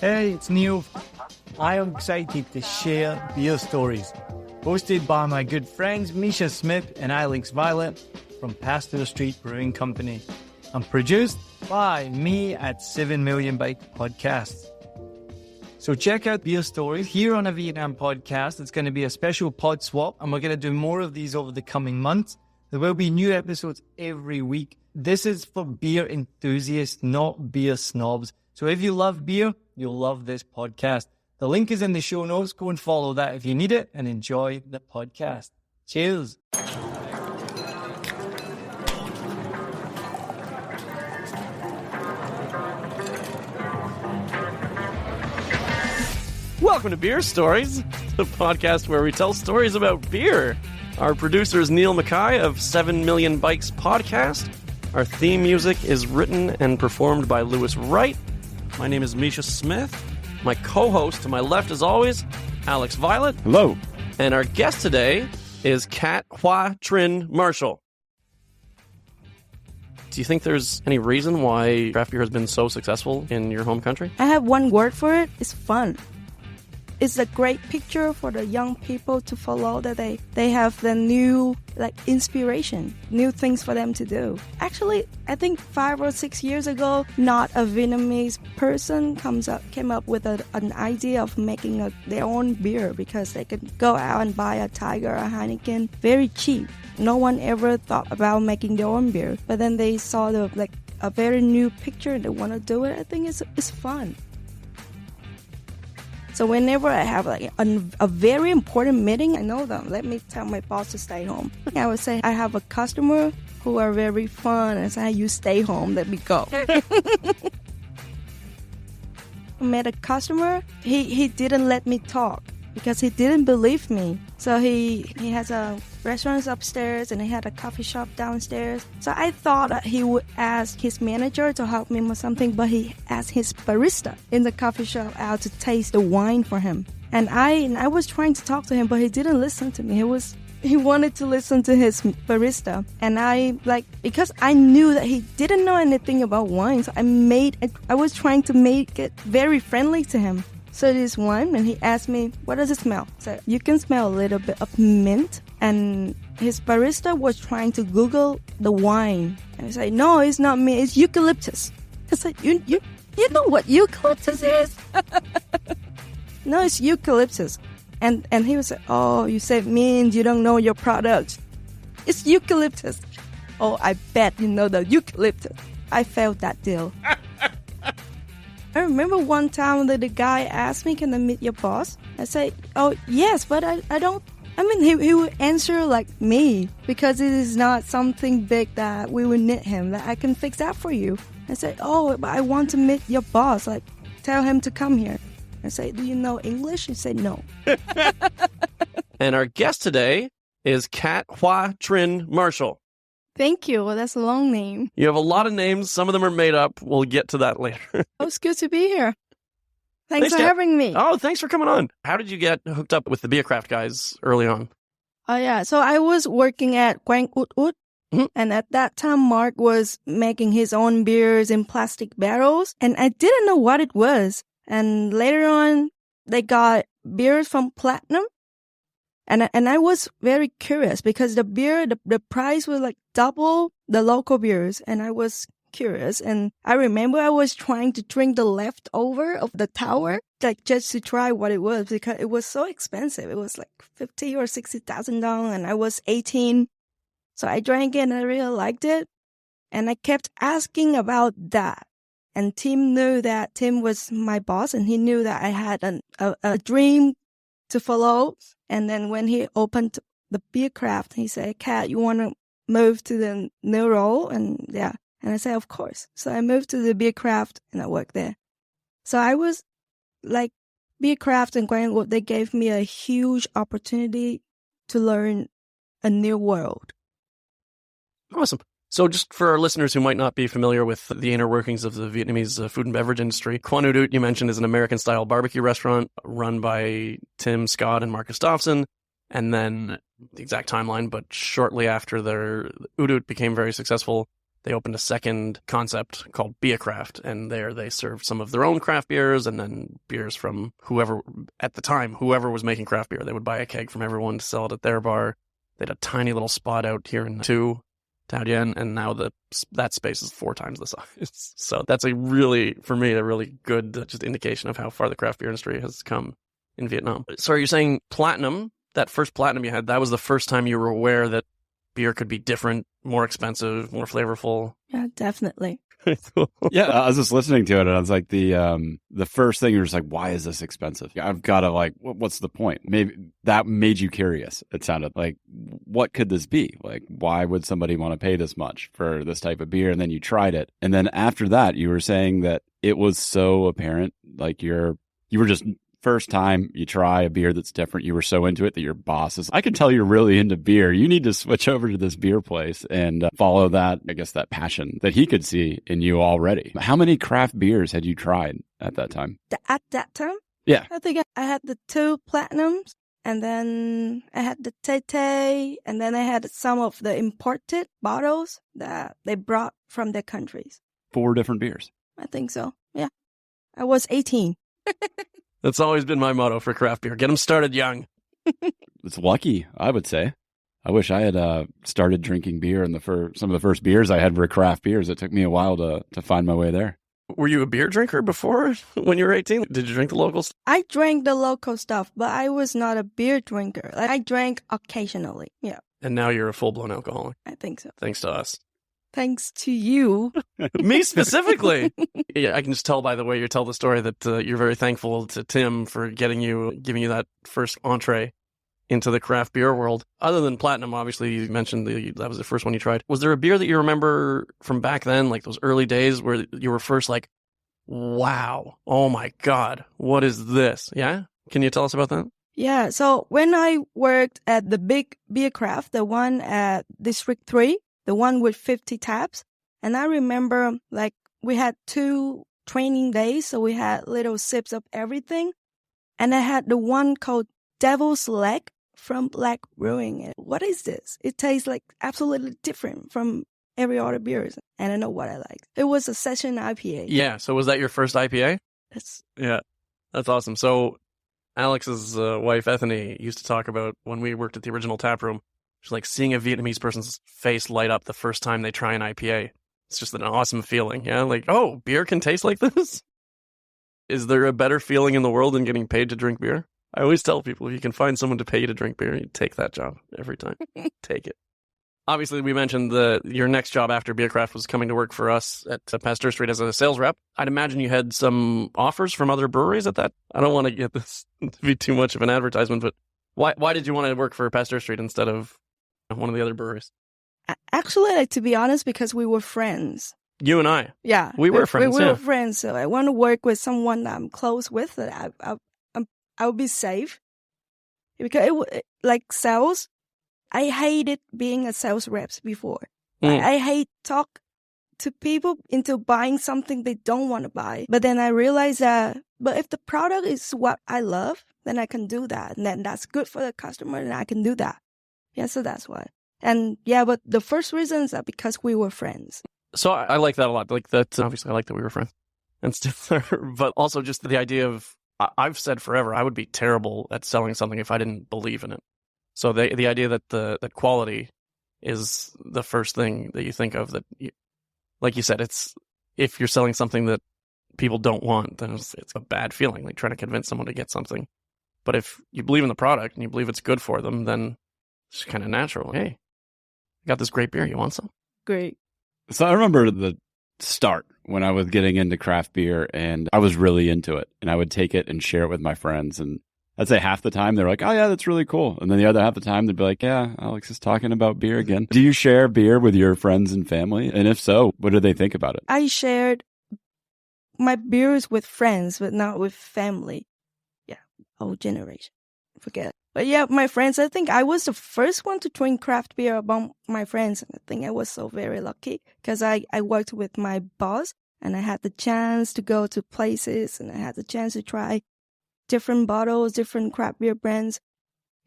Hey, it's Niall. I am excited to share beer stories, hosted by my good friends Mischa Smith and Alex Violet from Pasteur Street Brewing Company, and produced by me at 7 Million Bike Podcasts. So check out beer stories here on a Vietnam podcast. It's going to be a special PodSwap, and we're going to do more of these over the coming months. There will be new episodes every week. This is for beer enthusiasts, not beer snobs. So if you love beer, you'll love this podcast. The link is in the show notes. Go and follow that if you need it, and enjoy the podcast. Cheers. Welcome to Beer Stories, the podcast where we tell stories about beer. Our producer is Neil Mackay of 7 Million Bikes Podcast. Our theme music is written and performed by Lewis Wright. My name is Mischa Smith. My co-host to my left, as always, Alex Violet. Hello. And our guest today is Kat Hoa Trinh Marshall. Do you think there's any reason why craft beer has been so successful in your home country? I have one word for it. It's fun. It's a great picture for the young people to follow, that they have the new inspiration, new things for them to do. Actually, I think 5 or 6 years ago, not a Vietnamese person came up with an idea of making their own beer, because they could go out and buy a Tiger or a Heineken very cheap. No one ever thought about making their own beer, but then they saw a very new picture and they want to do it. I think it's fun. So whenever I have a very important meeting, I know them. Let me tell my boss to stay home. I would say I have a customer who are very fun, and say, you stay home, let me go. I met a customer. He didn't let me talk because he didn't believe me. So he has a restaurant upstairs and he had a coffee shop downstairs. So I thought that he would ask his manager to help him with something, but he asked his barista in the coffee shop out to taste the wine for him. And I was trying to talk to him, but he didn't listen to me. He wanted to listen to his barista. And because I knew that he didn't know anything about wine, so I was trying to make it very friendly to him. So this wine, and he asked me, what does it smell? So you can smell a little bit of mint. And his barista was trying to Google the wine. And I said, no, it's not mint, it's eucalyptus. I said, you know what eucalyptus is? No, it's eucalyptus. And he was like, oh, you said mint, you don't know your product. It's eucalyptus. Oh, I bet you know the eucalyptus. I failed that deal. I remember one time that the guy asked me, can I meet your boss? I said, oh, yes, but I don't. I mean, he would answer like me, because it is not something big that we would need him. That I can fix that for you. I said, oh, but I want to meet your boss. Tell him to come here. I said, do you know English? He said, no. And our guest today is Kat Hoa Trinh Marshall. Thank you. Well, that's a long name. You have a lot of names. Some of them are made up. We'll get to that later. Oh, it's good to be here. Thanks for having me. Oh, thanks for coming on. How did you get hooked up with the BiaCraft guys early on? Oh, yeah. So I was working at Quan Ut Ut. Mm-hmm. And at that time, Mark was making his own beers in plastic barrels. And I didn't know what it was. And later on, they got beers from Platinum. And I was very curious, because the beer, the price was double the local beers. And I was curious. And I remember I was trying to drink the leftover of the tower, just to try what it was, because it was so expensive. It was $50,000 or $60,000, and I was 18. So I drank it and I really liked it. And I kept asking about that. And Tim knew that. Tim was my boss, and he knew that I had a dream to follow. And then when he opened the BiaCraft, he said, Kat, you want to move to the new role? And yeah. And I said, of course. So I moved to the BiaCraft and I worked there. So I was BiaCraft and Quan Ut Ut, they gave me a huge opportunity to learn a new world. Awesome. So just for our listeners who might not be familiar with the inner workings of the Vietnamese food and beverage industry, Quan Ut Ut, you mentioned, is an American-style barbecue restaurant run by Tim Scott and Mark Gustafson. And then the exact timeline, but shortly after their Ut Ut became very successful, they opened a second concept called BiaCraft, and there they served some of their own craft beers and then beers from whoever was making craft beer. They would buy a keg from everyone to sell it at their bar. They had a tiny little spot out here in Taoyuan, and now that space is 4 times the size. So that's for me, a really good just indication of how far the craft beer industry has come in Vietnam. So are you saying Platinum, that first Platinum you had, that was the first time you were aware that beer could be different, more expensive, more flavorful? Yeah, definitely. Yeah, I was just listening to it, and I was like, the first thing you're just like, why is this expensive? I've got to like, what's the point? Maybe that made you curious. It sounded like, what could this be? Like, why would somebody want to pay this much for this type of beer? And then you tried it, and then after that, you were saying that it was so apparent, like you were just. First time you try a beer that's different, you were so into it that your boss is, I can tell you're really into beer. You need to switch over to this beer place and follow that, I guess, that passion that he could see in you already. How many craft beers had you tried at that time? At that time? Yeah. I think I had the 2 Platinums, and then I had the Tay, and then I had some of the imported bottles that they brought from their countries. 4 different beers. I think so. Yeah. I was 18. That's always been my motto for craft beer. Get them started young. It's lucky, I would say. I wish I had started drinking beer, and some of the first beers I had were craft beers. It took me a while to find my way there. Were you a beer drinker before when you were 18? Did you drink the locals? I drank the local stuff, but I was not a beer drinker. Like, I drank occasionally. Yeah. And now you're a full-blown alcoholic. I think so. Thanks to us. Thanks to you. Me specifically. Yeah, I can just tell by the way you tell the story that you're very thankful to Tim for giving you that first entree into the craft beer world. Other than Platinum, obviously, you mentioned that was the first one you tried. Was there a beer that you remember from back then, like those early days where you were first like, wow, oh my God, what is this? Yeah? Can you tell us about that? Yeah, so when I worked at the big BiaCraft, the one at District 3, the one with 50 taps. And I remember, like, we had 2 training days, so we had little sips of everything. And I had the one called Devil's Leg from Black Brewing. What is this? It tastes like absolutely different from every other beers. And I know what I like. It was a session IPA. Yeah, so was that your first IPA? Yeah, that's awesome. So Alex's wife, Ethany, used to talk about when we worked at the original tap room. It's like seeing a Vietnamese person's face light up the first time they try an IPA. It's just an awesome feeling, yeah? Like, oh, beer can taste like this? Is there a better feeling in the world than getting paid to drink beer? I always tell people, if you can find someone to pay you to drink beer, you take that job every time. Take it. Obviously, we mentioned your next job after BiaCraft was coming to work for us at Pasteur Street as a sales rep. I'd imagine you had some offers from other breweries at that. I don't want to get this to be too much of an advertisement, but why did you want to work for Pasteur Street instead of one of the other breweries? Actually, like, to be honest, because we were friends. You and I? Yeah. We were friends, We were friends, so I want to work with someone that I'm close with, that I would be safe. Because, like sales, I hated being a sales rep before. I hate talk to people into buying something they don't want to buy. But then I realized that, but if the product is what I love, then I can do that. And then that's good for the customer, and I can do that. Yeah, so that's why. And yeah, but the first reason is that because we were friends. So I like that a lot. Like that, obviously I like that we were friends and still are, but also just the idea of, I've said forever, I would be terrible at selling something if I didn't believe in it. So the idea that that quality is the first thing that you think of, that like you said, it's, if you're selling something that people don't want, then it's a bad feeling, like trying to convince someone to get something. But if you believe in the product and you believe it's good for them, then it's kind of natural. Hey, I got this great beer. You want some? Great. So I remember the start when I was getting into craft beer, and I was really into it, and I would take it and share it with my friends. And I'd say half the time they're like, oh yeah, that's really cool. And then the other half the time they'd be like, yeah, Alex is talking about beer again. Do you share beer with your friends and family? And if so, what do they think about it? I shared my beers with friends, but not with family. Yeah, old generation. Forget it. But yeah, my friends, I think I was the first one to drink craft beer among my friends. And I think I was so very lucky because I worked with my boss, and I had the chance to go to places, and I had the chance to try different bottles, different craft beer brands.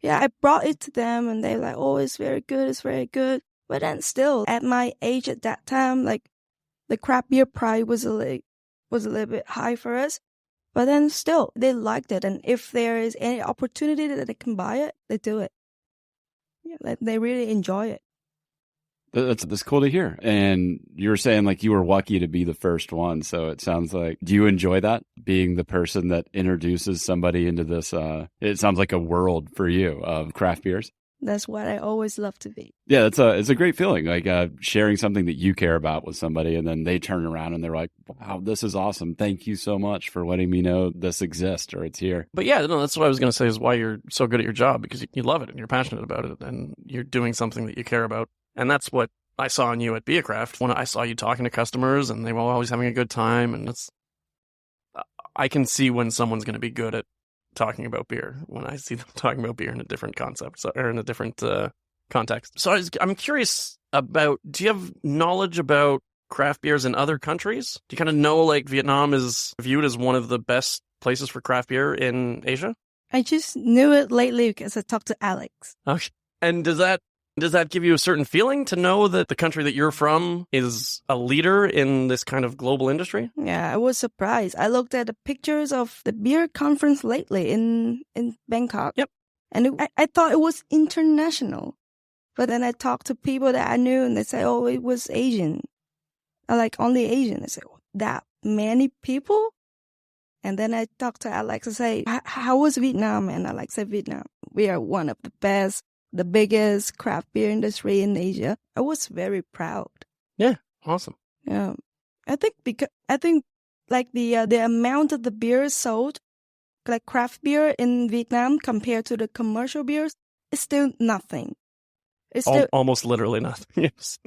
Yeah, I brought it to them, and they're like, oh, it's very good, it's very good. But then still, at my age at that time, like the craft beer price was a little bit high for us. But then still, they liked it. And if there is any opportunity that they can buy it, they do it. Yeah, they really enjoy it. That's cool to hear. And you were saying like you were lucky to be the first one. So it sounds like, do you enjoy that? Being the person that introduces somebody into this, it sounds like a world for you of craft beers. That's what I always love to be. Yeah, it's a great feeling, like sharing something that you care about with somebody, and then they turn around and they're like, wow, this is awesome. Thank you so much for letting me know this exists or it's here. But yeah, no, that's what I was going to say is why you're so good at your job, because you love it and you're passionate about it and you're doing something that you care about. And that's what I saw in you at BiaCraft when I saw you talking to customers and they were always having a good time. And I can see when someone's going to be good at talking about beer when I see them talking about beer in a different concept or in a different context. So I'm curious about, do you have knowledge about craft beers in other countries? Do you kind of know like Vietnam is viewed as one of the best places for craft beer in Asia? I just knew it lately because I talked to Alex. Okay. And does that give you a certain feeling to know that the country that you're from is a leader in this kind of global industry? Yeah, I was surprised. I looked at the pictures of the beer conference lately in Bangkok. Yep. And I thought it was international. But then I talked to people that I knew and they say, oh, it was Asian. I like only Asian. I say, oh, that many people? And then I talked to Alex and say, how was Vietnam? And Alex said, Vietnam, we are one of the best, the biggest craft beer industry in Asia. I was very proud. Yeah, awesome. Yeah, I think like the amount of the beer sold, like craft beer in Vietnam compared to the commercial beers, is still nothing. It's still almost literally nothing. Yes.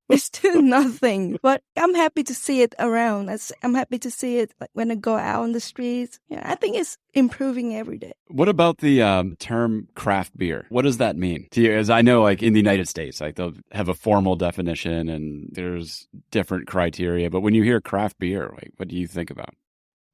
It's still nothing, but I'm happy to see it around. I'm happy to see it like when I go out on the streets. Yeah, I think it's improving every day. What about the term craft beer? What does that mean to you? As I know, like in the United States, like they'll have a formal definition and there's different criteria. But when you hear craft beer, like what do you think about?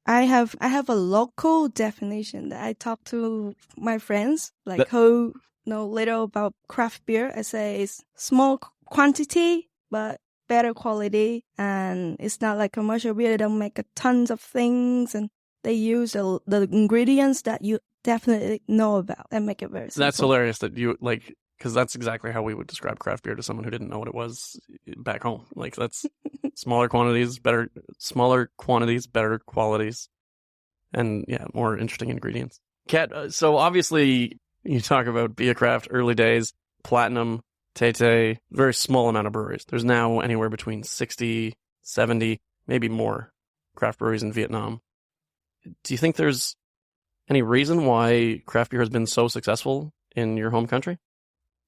I have a local definition that I talk to my friends, like who know little about craft beer. I say it's small quantity, but better quality, and it's not like commercial beer. They don't make tons of things, and they use the ingredients that you definitely know about and make it very simple. That's hilarious that you like, because that's exactly how we would describe craft beer to someone who didn't know what it was back home. Like that's smaller quantities, better qualities, and yeah, more interesting ingredients. Kat, so obviously you talk about BiaCraft early days, Platinum, Tay, very small amount of breweries. There's now anywhere between 60, 70, maybe more craft breweries in Vietnam. Do you think there's any reason why craft beer has been so successful in your home country?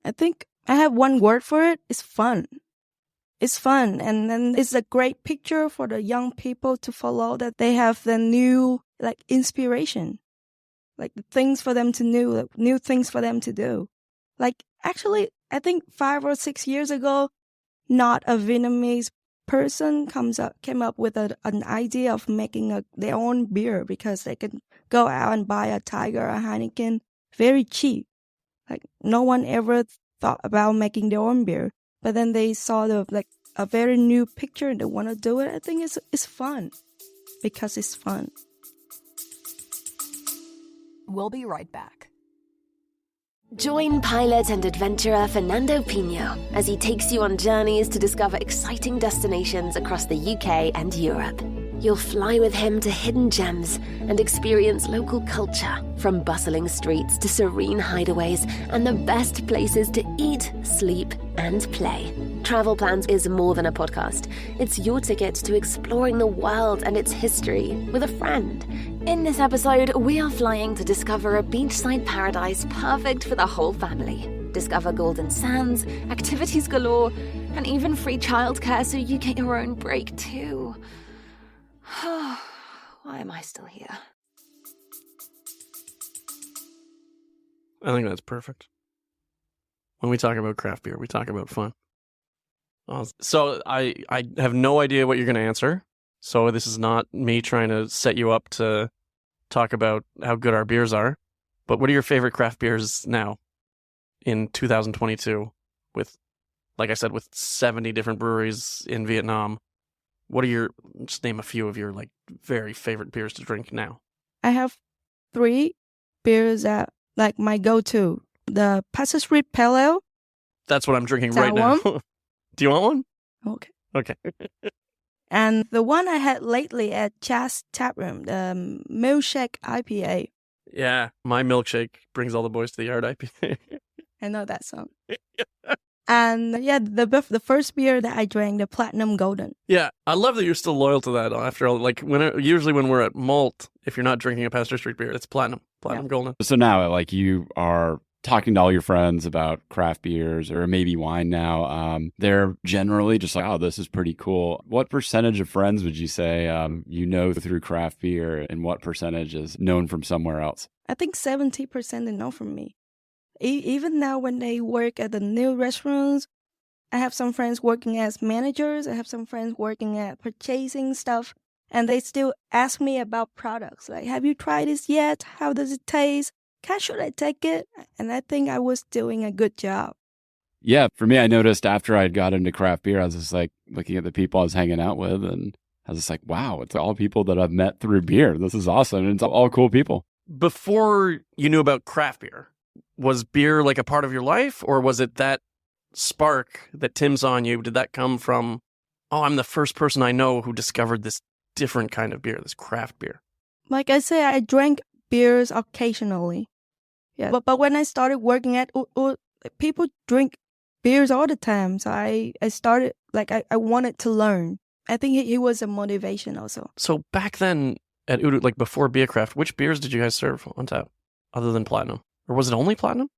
I think I have one word for it. It's fun. It's fun. And then it's a great picture for the young people to follow, that they have the new like inspiration, like the things for them to know, like, new things for them to do. Like actually, I think 5 or 6 years ago, not a Vietnamese person came up with an idea of making their own beer, because they can go out and buy a Tiger or a Heineken very cheap. Like no one ever thought about making their own beer, but then they saw a very new picture and they want to do it. I think it's fun because it's fun. We'll be right back. Join pilot and adventurer Fernando Pino as he takes you on journeys to discover exciting destinations across the UK and Europe. You'll fly with him to hidden gems and experience local culture, from bustling streets to serene hideaways and the best places to eat, sleep, and play. Travel Plans is more than a podcast. It's your ticket to exploring the world and its history with a friend. In this episode, we are flying to discover a beachside paradise perfect for the whole family. Discover golden sands, activities galore, and even free childcare so you get your own break too. Why am I still here? I think that's perfect. When we talk about craft beer, we talk about fun. So I have no idea what you're going to answer. So this is not me trying to set you up to talk about how good our beers are. But what are your favorite craft beers now in 2022 with like I said, with 70 different breweries in Vietnam. What are your, just name a few of your like very favorite beers to drink now? I have 3 beers that like my go-to. The Pasteur Street Pale Ale. That's what I'm drinking That right now. one? Do you want one? Okay. Okay. And the one I had lately at Jazz Tap Room, the Milkshake IPA. Yeah, my milkshake brings all the boys to the yard IPA. I know that song. And yeah, the first beer that I drank, the Platinum Golden. Yeah, I love that you're still loyal to that. After all, like usually when we're at malt, if you're not drinking a Pasteur Street beer, it's Platinum Golden. So now, like, you are talking to all your friends about craft beers or maybe wine now. They're generally just like, oh, this is pretty cool. What percentage of friends would you say you know through craft beer, and what percentage is known from somewhere else? I think 70% they know from me. Even now when they work at the new restaurants, I have some friends working as managers. I have some friends working at purchasing stuff. And they still ask me about products. Like, have you tried this yet? How does it taste? Should I take it? And I think I was doing a good job. Yeah, for me, I noticed after I got into craft beer, I was just like looking at the people I was hanging out with, and I was just like, wow, it's all people that I've met through beer. This is awesome. And it's all cool people. Before you knew about craft beer, was beer like a part of your life, or was it that spark that Tim saw in you? Did that come from, oh, I'm the first person I know who discovered this different kind of beer, this craft beer? Like I say, I drank beers occasionally. Yeah, but when I started working at Ut Ut, people drink beers all the time. So I started, like, I wanted to learn. I think he was a motivation also. So back then at Ut Ut, like before BiaCraft, which beers did you guys serve on tap other than Platinum? Or was it only Platinum?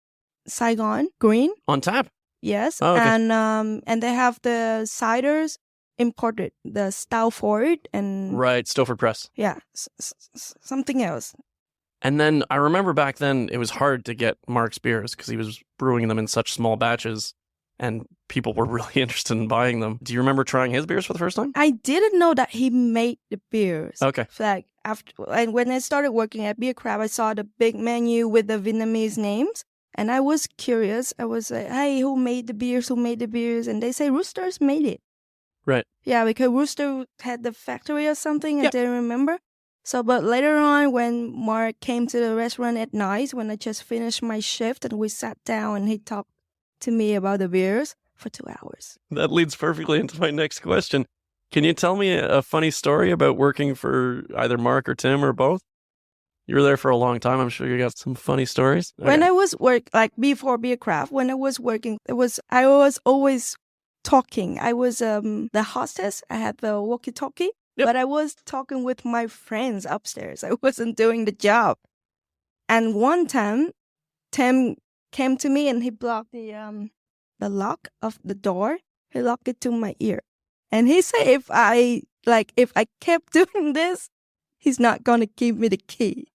Saigon Green. On tap? Yes. Oh, okay. And they have the ciders imported, the Stalford and... Right, Stoford Press. Yeah, something else. And then I remember back then it was hard to get Mark's beers because he was brewing them in such small batches and people were really interested in buying them. Do you remember trying his beers for the first time? I didn't know that he made the beers. Okay. Like and when I started working at BiaCraft, I saw the big menu with the Vietnamese names. And I was curious. I was like, hey, who made the beers? Who made the beers? And they say Roosters made it. Right. Yeah, because Rooster had the factory or something. Yep. I didn't remember. So, but later on, when Mark came to the restaurant at night, when I just finished my shift and we sat down and he talked to me about the beers for 2 hours. That leads perfectly into my next question. Can you tell me a funny story about working for either Mark or Tim or both? You were there for a long time. I'm sure you got some funny stories. Okay. When I was before BiaCraft, when I was working, I was always talking. I was the hostess. I had the walkie-talkie. Yep. But I was talking with my friends upstairs. I wasn't doing the job. And one time, Tim came to me and he blocked the lock of the door. He locked it to my ear. And he said if I kept doing this, he's not going to give me the key.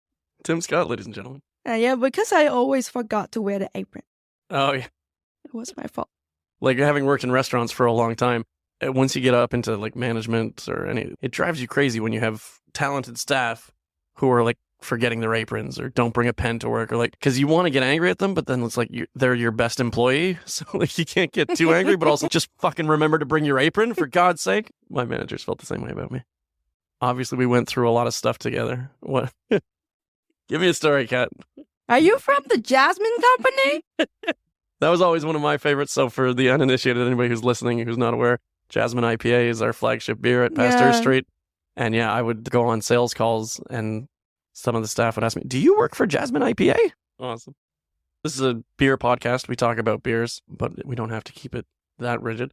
Tim Scott, ladies and gentlemen. Yeah, because I always forgot to wear the apron. Oh, yeah. It was my fault. Like, having worked in restaurants for a long time, once you get up into like management or it drives you crazy when you have talented staff who are like forgetting their aprons or don't bring a pen to work, or like, because you want to get angry at them, but then it's like they're your best employee, so like you can't get too angry, but also just fucking remember to bring your apron, for God's sake. My managers felt the same way about me. Obviously, we went through a lot of stuff together. What? Give me a story, Kat. Are you from the Jasmine Company? That was always one of my favorites. So for the uninitiated, anybody who's listening who's not aware, Jasmine IPA is our flagship beer at Pasteur Street. And yeah, I would go on sales calls and some of the staff would ask me, do you work for Jasmine IPA? Awesome. This is a beer podcast. We talk about beers, but we don't have to keep it that rigid.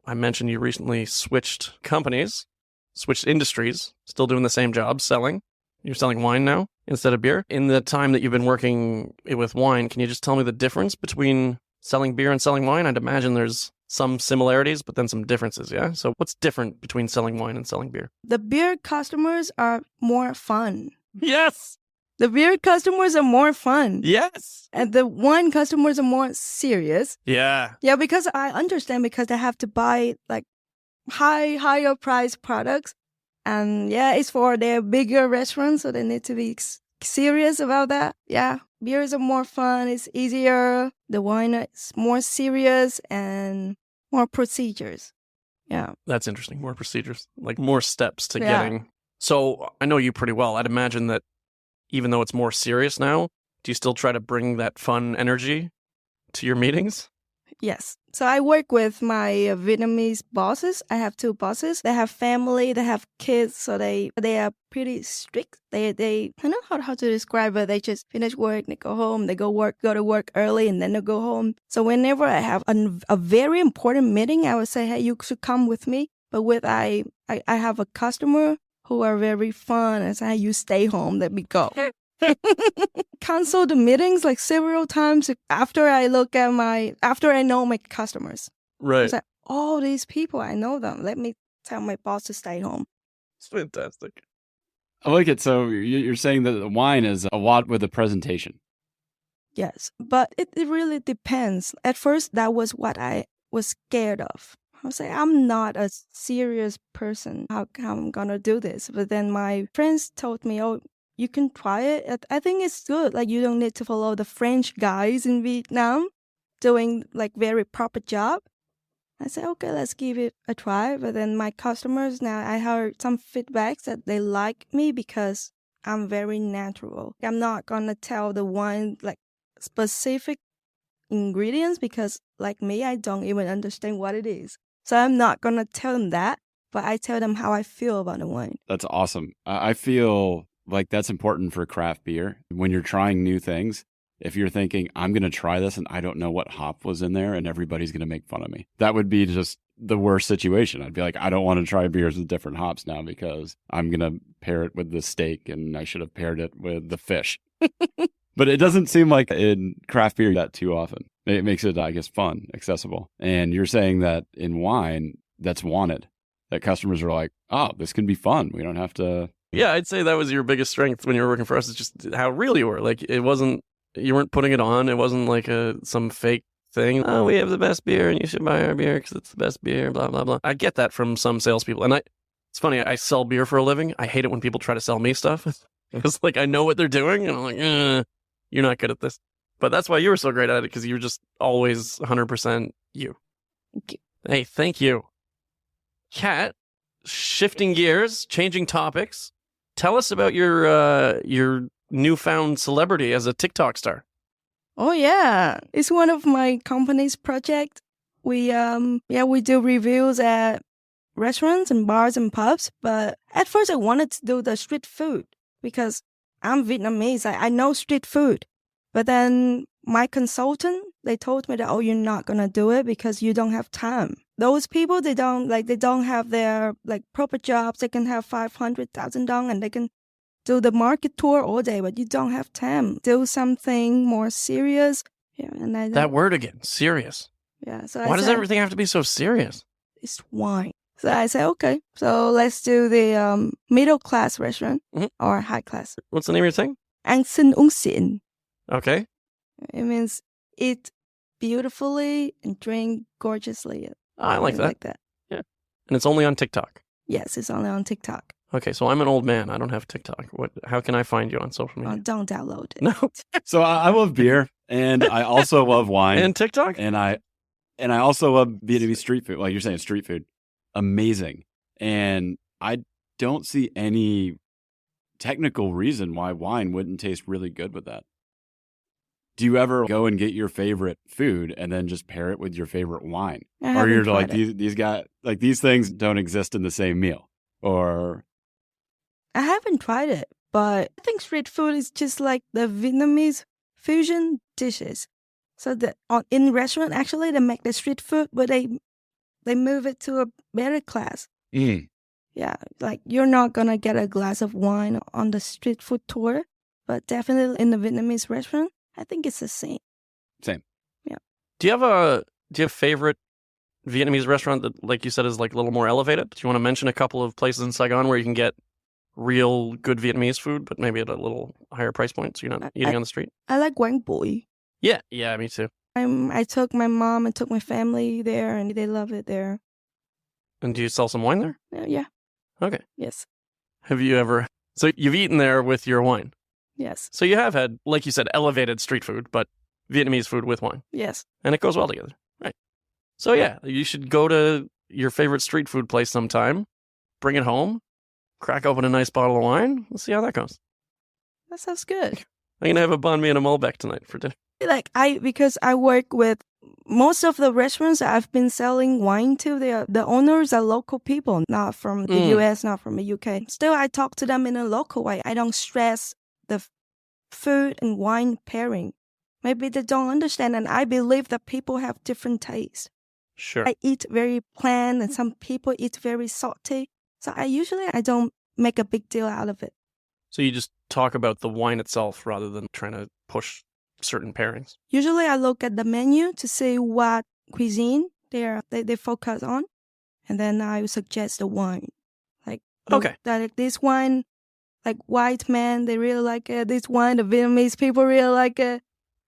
I mentioned you recently switched companies, switched industries, still doing the same job, selling. You're selling wine now instead of beer. In the time that you've been working with wine, can you just tell me the difference between selling beer and selling wine? I'd imagine there's some similarities, but then some differences, yeah? So what's different between selling wine and selling beer? The beer customers are more fun. Yes! The beer customers are more fun. Yes! And the wine customers are more serious. Yeah. Yeah, because I understand, because they have to buy like higher price products. And yeah, it's for their bigger restaurants, so they need to be serious about that. Yeah, beers are more fun, it's easier. The wine is more serious, and more procedures. Yeah. That's interesting. More procedures, like more steps to Yeah. getting. So I know you pretty well. I'd imagine that even though it's more serious now, do you still try to bring that fun energy to your meetings? Yes. So I work with my Vietnamese bosses. I have 2 bosses. They have family, they have kids, so they are pretty strict. They I don't know how to describe it. They just finish work, they go home, they go to work early, and then they go home. So whenever I have a very important meeting, I would say, hey, you should come with me. But I have a customer who are very fun. I say, hey, you stay home, let me go. Cancel the meetings like several times after I know my customers. Right. It's like, all these people, I know them. Let me tell my boss to stay home. It's fantastic. I like it. So you're saying that the wine is a lot with the presentation. Yes, but it really depends. At first, that was what I was scared of. I was like, I'm not a serious person. How I'm going to do this? But then my friends told me, oh, you can try it. I think it's good. Like, you don't need to follow the French guys in Vietnam doing like very proper job. I said, okay, let's give it a try. But then my customers now, I heard some feedbacks that they like me because I'm very natural. I'm not going to tell the wine like specific ingredients because like me, I don't even understand what it is. So I'm not going to tell them that, but I tell them how I feel about the wine. That's awesome. I feel like that's important for craft beer. When you're trying new things, if you're thinking, I'm going to try this and I don't know what hop was in there and everybody's going to make fun of me, that would be just the worst situation. I'd be like, I don't want to try beers with different hops now because I'm going to pair it with the steak and I should have paired it with the fish. But it doesn't seem like in craft beer that too often. It makes it, I guess, fun, accessible. And you're saying that in wine, that's wanted. That customers are like, oh, this can be fun. We don't have to. Yeah, I'd say that was your biggest strength when you were working for us. It's just how real you were. Like, it wasn't, you weren't putting it on. It wasn't like some fake thing. Oh, we have the best beer and you should buy our beer because it's the best beer, blah, blah, blah. I get that from some salespeople. And it's funny, I sell beer for a living. I hate it when people try to sell me stuff. Because, like, I know what they're doing and I'm like, you're not good at this. But that's why you were so great at it, because you were just always 100% you. Thank you. Hey, thank you. Kat, shifting gears, changing topics. Tell us about your newfound celebrity as a TikTok star. Oh yeah, it's one of my company's project. We do reviews at restaurants and bars and pubs. But at first I wanted to do the street food because I'm Vietnamese. I know street food. But then my consultant, they told me that, oh, you're not going to do it because you don't have time. Those people, they don't have their like proper jobs. They can have 500,000 dong and they can do the market tour all day, but you don't have time. Do something more serious. Yeah, and that word again, serious. Yeah. So why does everything have to be so serious? It's wine. So I said, okay, so let's do the middle class restaurant or high class. What's the name of your thing? Ăn xinh uống xịn. Okay. It means eat beautifully and drink gorgeously. I like that. Yeah. And it's only on TikTok. Yes, it's only on TikTok. Okay, so I'm an old man. I don't have TikTok. How can I find you on social media? Don't download it. No. So I love beer and I also love wine. And TikTok? And I also love Vietnamese street food. Like you're saying, street food. Amazing. And I don't see any technical reason why wine wouldn't taste really good with that. Do you ever go and get your favorite food and then just pair it with your favorite wine? Or you're like, these guys, like these things don't exist in the same meal? Or I haven't tried it, but I think street food is just like the Vietnamese fusion dishes. So in restaurant, actually, they make the street food, but they move it to a better class. Yeah, like you're not going to get a glass of wine on the street food tour, but definitely in the Vietnamese restaurant, I think it's the same. Same. Yeah. Do you have a favorite Vietnamese restaurant that, like you said, is like a little more elevated? Do you want to mention a couple of places in Saigon where you can get real good Vietnamese food, but maybe at a little higher price point, so you're not eating on the street? I like Quang Bui. Yeah, me too. I took my mom and took my family there, and they love it there. And do you sell some wine there? Yeah. Okay. Yes. Have you ever... So you've eaten there with your wine? Yes. So you have had, like you said, elevated street food, but Vietnamese food with wine. Yes. And it goes well together. Right. So yeah, you should go to your favorite street food place sometime, bring it home, crack open a nice bottle of wine. We'll see how that goes. That sounds good. I'm going to have a banh mi and a Malbec tonight for dinner. Because I work with most of the restaurants that I've been selling wine to, the owners are local people, not from the US, not from the UK. Still, I talk to them in a local way. I don't stress the food and wine pairing. Maybe they don't understand, and I believe that people have different tastes. Sure. I eat very plain, and some people eat very salty. So I don't make a big deal out of it. So you just talk about the wine itself rather than trying to push certain pairings. Usually I look at the menu to see what cuisine they focus on, and then I suggest the wine. Okay. Like this wine, like white men, they really like it. This wine, the Vietnamese people really like it.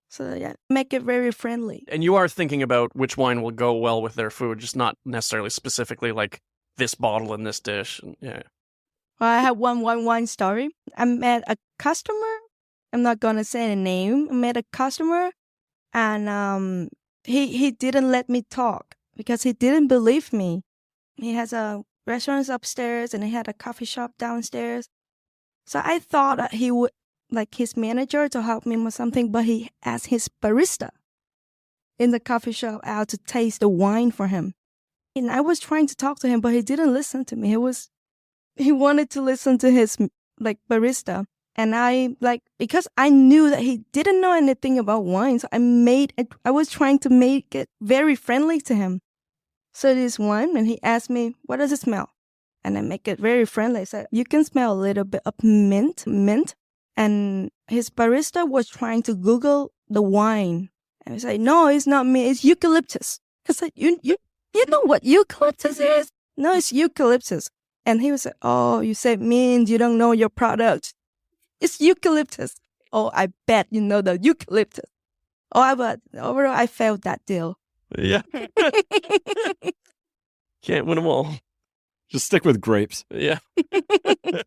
So yeah, make it very friendly. And you are thinking about which wine will go well with their food, just not necessarily specifically like this bottle in this dish. Yeah. Well, I have one wine story. I met a customer. I'm not gonna say the name. I met a customer, and he didn't let me talk because he didn't believe me. He has a restaurant upstairs and he had a coffee shop downstairs. So I thought that he would like his manager to help me with something, but he asked his barista in the coffee shop out to taste the wine for him. And I was trying to talk to him, but he didn't listen to me. He wanted to listen to his barista. And because I knew that he didn't know anything about wine, so I was trying to make it very friendly to him. So this wine, and he asked me, what does it smell? And I make it very friendly. So you can smell a little bit of mint. And his barista was trying to Google the wine. And I said, no, it's not mint, it's eucalyptus. I said, you know what eucalyptus is? No, it's eucalyptus. And he was like, oh, you said mint, you don't know your product. It's eucalyptus. Oh, I bet you know the eucalyptus. Oh, but overall, I failed that deal. Yeah. Can't win them all. Just stick with grapes. Yeah. It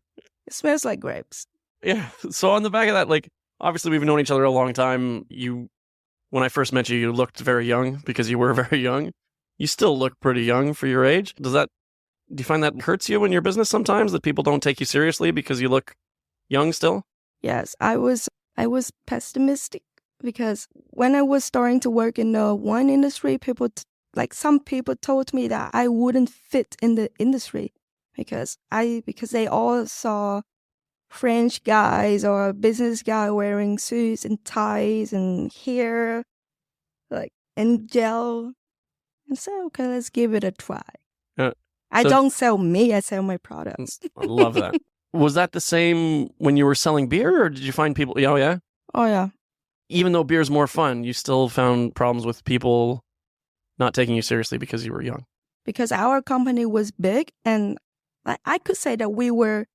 smells like grapes. Yeah. So on the back of that, obviously we've known each other a long time. When I first met you, you looked very young because you were very young. You still look pretty young for your age. Do you find that hurts you in your business sometimes, that people don't take you seriously because you look young still? Yes, I was pessimistic because when I was starting to work in the wine industry, some people told me that I wouldn't fit in the industry because they all saw French guys or a business guy wearing suits and ties and hair, and gel. And so, okay, let's give it a try. I don't sell me, I sell my products. I love that. Was that the same when you were selling beer, or did you find people? Oh, yeah? Oh, yeah. Even though beer's more fun, you still found problems with people not taking you seriously because you were young? Because our company was big, and I could say that we were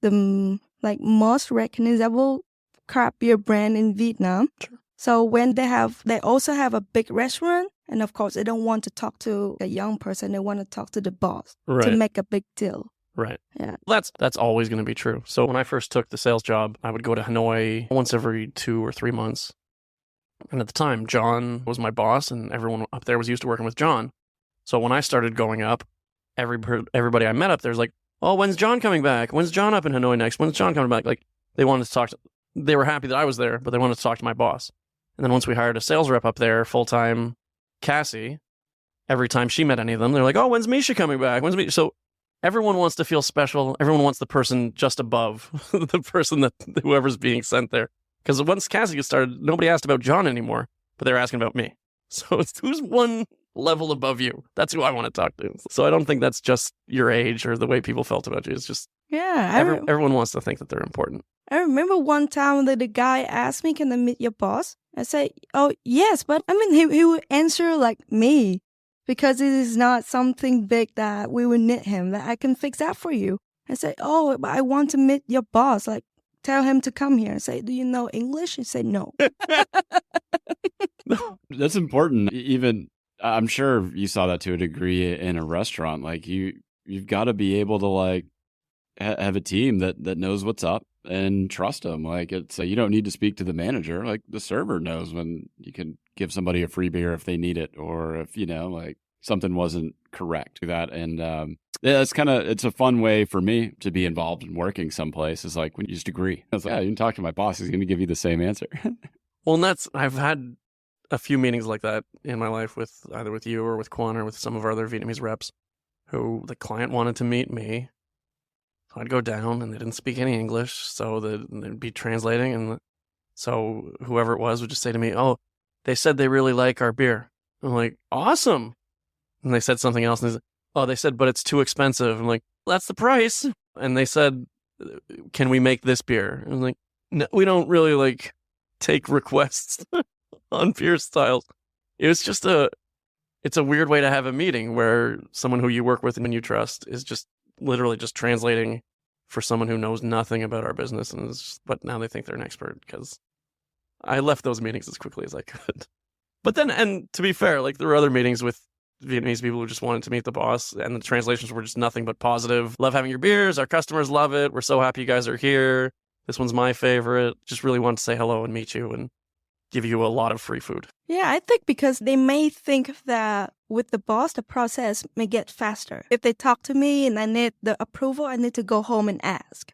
the most recognizable craft beer brand in Vietnam. Sure. So when they also have a big restaurant, and of course they don't want to talk to a young person, they want to talk to the boss to make a big deal. Right. Yeah. That's always going to be true. So when I first took the sales job, I would go to Hanoi once every 2 or 3 months. And at the time, John was my boss, and everyone up there was used to working with John. So when I started going up, everybody I met up there was like, oh, when's John coming back? When's John up in Hanoi next? When's John coming back? They wanted to talk they were happy that I was there, but they wanted to talk to my boss. And then once we hired a sales rep up there, full-time, Cassie, every time she met any of them, they're like, oh, when's Mischa coming back? When's Mischa? So everyone wants to feel special. Everyone wants the person just above the person that whoever's being sent there. Because once Cassie gets started, nobody asked about John anymore, but they're asking about me. So it's who's one level above you? That's who I want to talk to. So I don't think that's just your age or the way people felt about you. It's just everyone wants to think that they're important. I remember one time that the guy asked me, can I meet your boss? I said, oh, yes, but he would answer like me because it is not something big that we would need him, that I can fix that for you. I said, oh, but I want to meet your boss. Tell him to come here. I say, do you know English? He said, no. That's important. Even, I'm sure you saw that to a degree in a restaurant. You've got to be able to have a team that knows what's up and trust them. You don't need to speak to the manager. The server knows when you can give somebody a free beer if they need it, or if, something wasn't correct. That and yeah, it's a fun way for me to be involved in working someplace. Is like when you just agree. I was like, yeah, you can talk to my boss. He's going to give you the same answer. Well, and I've had a few meetings like that in my life with either with you or with Quan or with some of our other Vietnamese reps who the client wanted to meet me. So I'd go down and they didn't speak any English, so they'd be translating. And so whoever it was would just say to me, oh, they said they really like our beer. I'm like, awesome. And they said something else. And they said, oh, they said, but it's too expensive. I'm like, that's the price. And they said, can we make this beer? I'm like, no, we don't really like take requests on beer styles. It was just it's a weird way to have a meeting where someone who you work with and you trust is just literally just translating for someone who knows nothing about our business. But now they think they're an expert because I left those meetings as quickly as I could. But then, and to be fair, like there were other meetings with Vietnamese people who just wanted to meet the boss and the translations were just nothing but positive. Love having your beers. Our customers love it. We're so happy you guys are here. This one's my favorite. Just really want to say hello and meet you and give you a lot of free food. Yeah, I think because they may think that with the boss, the process may get faster. If they talk to me and I need the approval, I need to go home and ask.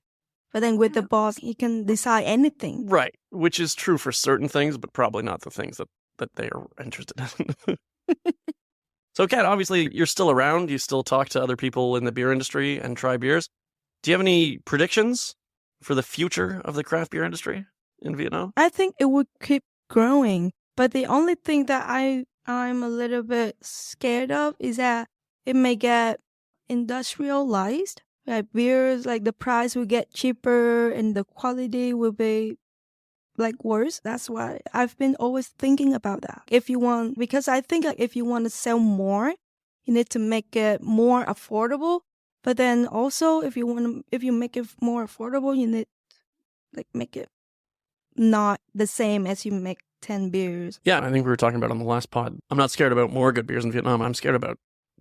But then with the boss, he can decide anything. Right, which is true for certain things, but probably not the things that they are interested in. So, Kat, obviously, you're still around. You still talk to other people in the beer industry and try beers. Do you have any predictions for the future of the craft beer industry in Vietnam? I think it would keep growing. But the only thing that I'm a little bit scared of is that it may get industrialized. Like beers, like the price will get cheaper and the quality will be like worse. That's why I've been always thinking about that. Because I think like if you want to sell more, you need to make it more affordable. But then also if you make it more affordable, you need like make it not the same as you make 10 beers. Yeah, I think we were talking about on the last pod. I'm not scared about more good beers in Vietnam. I'm scared about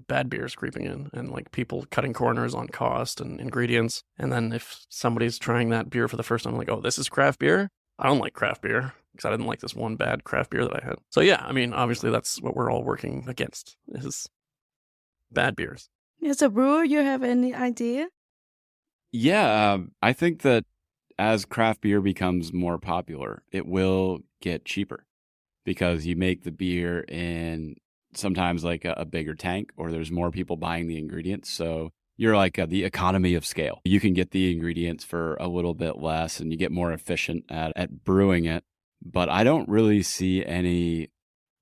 bad beers creeping in and like people cutting corners on cost and ingredients. And then if somebody's trying that beer for the first time, like, oh, this is craft beer? I don't like craft beer because I didn't like this one bad craft beer that I had. So yeah, I mean, obviously that's what we're all working against is bad beers. As a brewer, you have any idea? Yeah, I think that as craft beer becomes more popular, it will get cheaper because you make the beer in sometimes like a bigger tank or there's more people buying the ingredients. So you're like the economy of scale. You can get the ingredients for a little bit less and you get more efficient at brewing it. But I don't really see any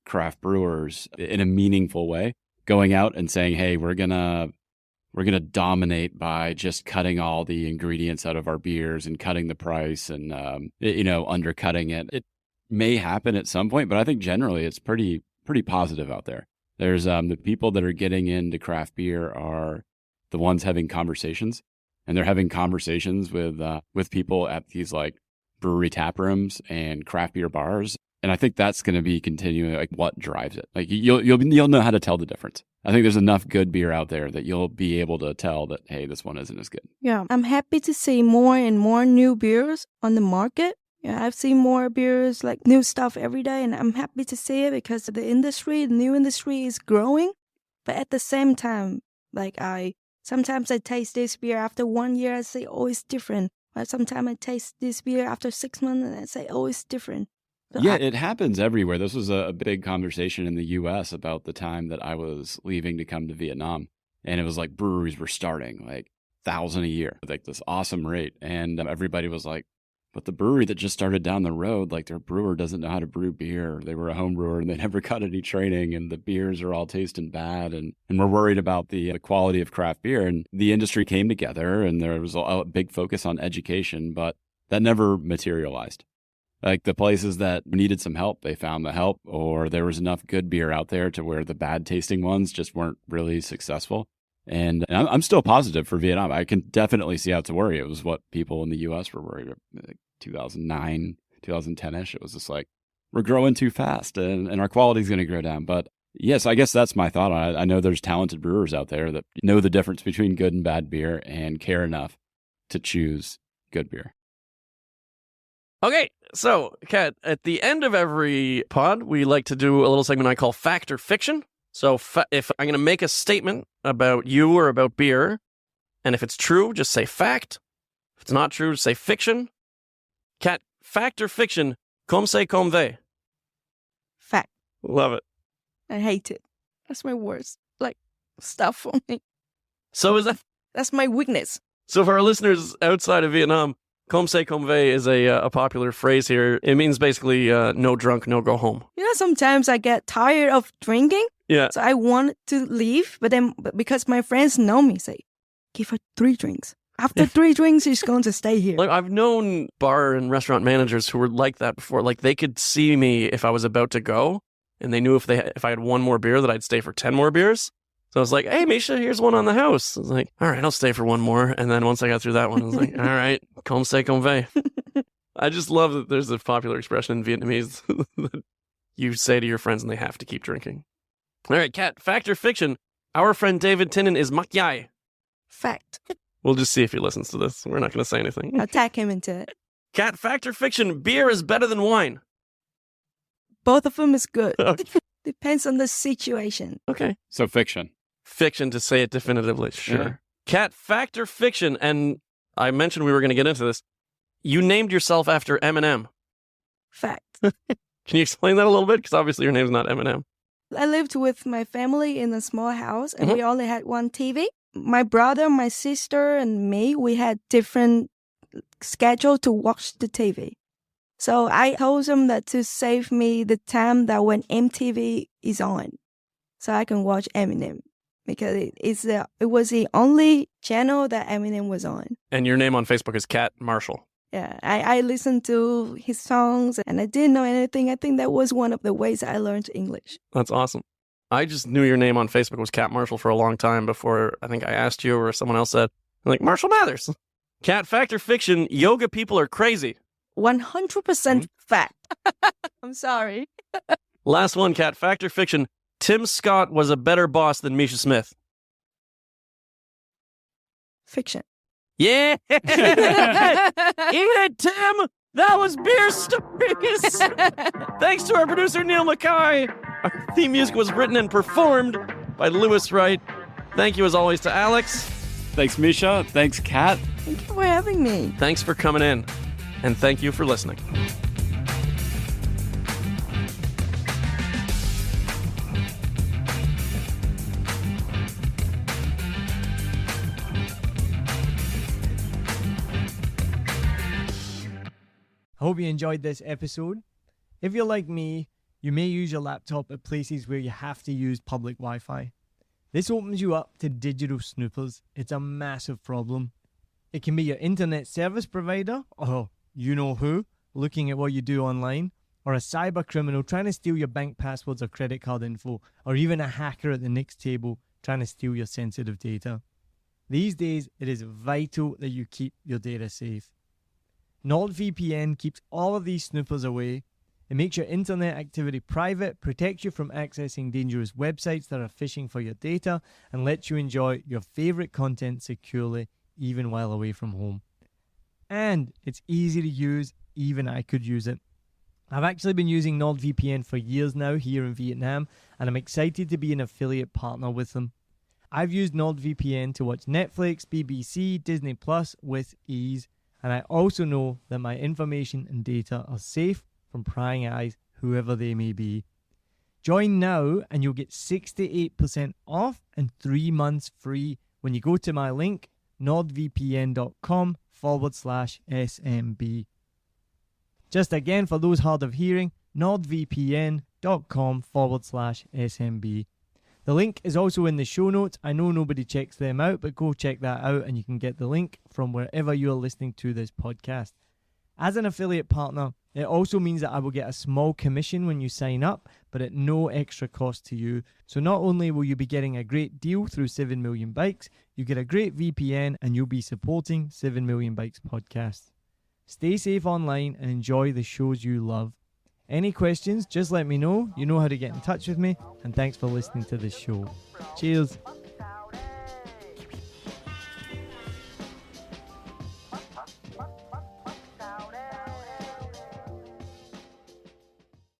craft brewers in a meaningful way going out and saying, hey, we're going to dominate by just cutting all the ingredients out of our beers and cutting the price and, undercutting it. It may happen at some point, but I think generally it's pretty positive out there. There's the people that are getting into craft beer are the ones having conversations, and they're having conversations with people at these like brewery tap rooms and craft beer bars. And I think that's going to be continuing, like what drives it. Like you'll know how to tell the difference. I think there's enough good beer out there that you'll be able to tell that, hey, this one isn't as good. Yeah, I'm happy to see more and more new beers on the market. Yeah, I've seen more beers, like new stuff every day, and I'm happy to see it because the new industry is growing. But at the same time, like sometimes I taste this beer after 1 year, I say, oh, it's different. But sometimes I taste this beer after 6 months and I say, oh, it's different. So yeah, it happens everywhere. This was a big conversation in the U.S. about the time that I was leaving to come to Vietnam. And it was like breweries were starting like 1,000 a year, like this awesome rate. And everybody was like, but the brewery that just started down the road, like their brewer doesn't know how to brew beer. They were a home brewer and they never got any training and the beers are all tasting bad. And we're worried about the quality of craft beer. And the industry came together and there was a big focus on education, but that never materialized. Like the places that needed some help, they found the help, or there was enough good beer out there to where the bad tasting ones just weren't really successful. And I'm still positive for Vietnam. I can definitely see how it's a worry. It was what people in the U.S. were worried about, like 2009, 2010-ish. It was just like, we're growing too fast and our quality is going to go down. But yes, I guess that's my thought on it. I know there's talented brewers out there that know the difference between good and bad beer and care enough to choose good beer. Okay, so, Kat, at the end of every pod, we like to do a little segment I call Fact or Fiction. So if I'm going to make a statement about you or about beer, and if it's true, just say fact. If it's not true, say fiction. Cat, fact or fiction? Comme c'est comme va. Fact. Love it. I hate it. That's my worst stuff for me. So is that? That's my weakness. So for our listeners outside of Vietnam, comme c'est comme va is a popular phrase here. It means basically no drunk, no go home. Sometimes I get tired of drinking. Yeah. So I want to leave, but because my friends know me, say, give her 3 drinks. After 3 drinks, she's going to stay here. Like I've known bar and restaurant managers who were like that before. Like they could see me if I was about to go, and they knew if I had one more beer that I'd stay for 10 more beers. So I was like, hey, Mischa, here's one on the house. I was like, all right, I'll stay for one more. And then once I got through that one, I was like, all right, comme c'est comme va. I just love that there's a popular expression in Vietnamese that you say to your friends and they have to keep drinking. All right, Kat, fact or fiction? Our friend David Tinnen is Mackay. Fact. We'll just see if he listens to this. We're not going to say anything. I'll tag him into it. Kat, fact or fiction? Beer is better than wine. Both of them is good. Okay. Depends on the situation. Okay. So fiction. Fiction, to say it definitively. Sure. Yeah. Kat, fact or fiction? And I mentioned we were going to get into this. You named yourself after Eminem. Fact. Can you explain that a little bit? Because obviously your name's not Eminem. I lived with my family in a small house, and we only had one TV. My brother, my sister, and me, we had different schedule to watch the TV. So I told them that to save me the time that when MTV is on, so I can watch Eminem. Because it was the only channel that Eminem was on. And your name on Facebook is Kat Marshall. Yeah, I listened to his songs and I didn't know anything. I think that was one of the ways I learned English. That's awesome. I just knew your name on Facebook was Kat Marshall for a long time before I think I asked you or someone else said, I'm like, Marshall Mathers. Kat, fact or fiction, yoga people are crazy. 100% fact. I'm sorry. Last one, Kat, fact or fiction, Tim Scott was a better boss than Mischa Smith. Fiction. Yeah! Eat it, Tim! That was Beer Stories! Thanks to our producer, Neil Mackay. Our theme music was written and performed by Lewis Wright. Thank you, as always, to Alex. Thanks, Mischa. Thanks, Kat. Thank you for having me. Thanks for coming in. And thank you for listening. I hope you enjoyed this episode. If you're like me, you may use your laptop at places where you have to use public Wi-Fi. This opens you up to digital snoopers. It's a massive problem. It can be your internet service provider, or you know who, looking at what you do online, or a cyber criminal trying to steal your bank passwords or credit card info, or even a hacker at the next table trying to steal your sensitive data. These days, it is vital that you keep your data safe. NordVPN keeps all of these snoopers away. It makes your internet activity private, protects you from accessing dangerous websites that are phishing for your data, and lets you enjoy your favorite content securely, even while away from home. And it's easy to use, even I could use it. I've actually been using NordVPN for years now here in Vietnam, and I'm excited to be an affiliate partner with them. I've used NordVPN to watch Netflix, BBC, Disney Plus with ease. And I also know that my information and data are safe from prying eyes, whoever they may be. Join now and you'll get 68% off and 3 months free when you go to my link, nordvpn.com/SMB. Just again, for those hard of hearing, nordvpn.com/SMB. The link is also in the show notes. I know nobody checks them out, but go check that out and you can get the link from wherever you're listening to this podcast. As an affiliate partner, it also means that I will get a small commission when you sign up, but at no extra cost to you. So not only will you be getting a great deal through 7 Million Bikes, you get a great VPN and you'll be supporting 7 Million Bikes podcast. Stay safe online and enjoy the shows you love. Any questions, just let me know. You know how to get in touch with me. And thanks for listening to this show. Cheers.